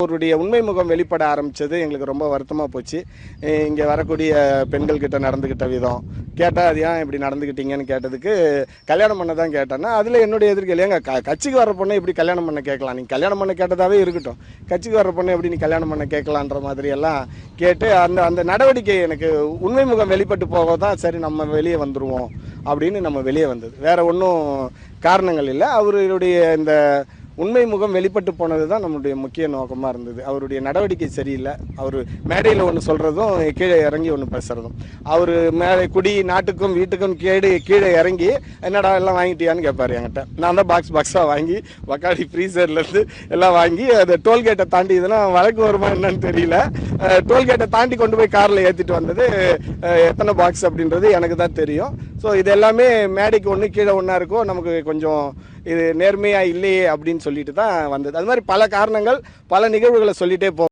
அவருடைய உண்மை முகம் வெளிப்பட ஆரம்பிச்சது எங்களுக்கு ரொம்ப வருத்தமாக போச்சு. இங்கே வரக்கூடிய பெண்கள் கிட்ட நடந்துக்கிட்ட விதம் கேட்டால் அது ஏன் இப்படி நடந்துக்கிட்டீங்கன்னு கேட்டதுக்கு கல்யாணம் பண்ண தான் கேட்டேன்னா அதில் என்னுடைய எதிர்கேள்வி, ஏங்க கட்சிக்கு வர பொண்ணை எப்படி கல்யாணம் பண்ண கேட்கலாம், நீங்கள் கல்யாணம் பண்ண கேட்டதாகவே இருக்கட்டும், கட்சிக்கு வர பொண்ணை எப்படி நீ கல்யாணம் பண்ண கேட்கலான்ற மாதிரி எல்லாம் கேட்டு அந்த அந்த நடவடிக்கை எனக்கு உண்மை முகம் வெளிப்பட்டு போக தான் சரி நம்ம வெளியே வந்துடுவோம் அப்படின்னு நம்ம வெளியே வந்தது. வேற ஒன்றும் காரணங்கள் இல்லை. அவருடைய இந்த உண்மை முகம் வெளிப்பட்டு போனது தான் நம்மளுடைய முக்கிய நோக்கமாக இருந்தது. அவருடைய நடவடிக்கை சரியில்லை. அவர் மேடையில் ஒன்று சொல்கிறதும் கீழே இறங்கி ஒன்று பேசுகிறதும், அவர் மேலே குடி நாட்டுக்கும் வீட்டுக்கும் கீழே இறங்கி என்னடா எல்லாம் வாங்கிட்டியான்னு கேட்பார் என்கிட்ட. நான் தான் பாக்ஸாக வாங்கி வக்காடி ஃப்ரீசர்லேருந்து எல்லாம் வாங்கி அதை டோல்கேட்டை தாண்டி இதெல்லாம் வழக்கு வருமா என்னன்னு தெரியல, டோல்கேட்டை தாண்டி கொண்டு போய் காரில் ஏற்றிட்டு வந்தது எத்தனை பாக்ஸ் அப்படின்றது எனக்கு தான் தெரியும். ஸோ இது எல்லாமே மேடைக்கு ஒன்று கீழே ஒன்றா இருக்கும், நமக்கு கொஞ்சம் இது நேர்மையாக இல்லையே அப்படின்னு சொல்லிட்டு தான் வந்தது. அது மாதிரி பல காரணங்கள் பல நிகழ்வுகளை சொல்லிகிட்டே போவோம்.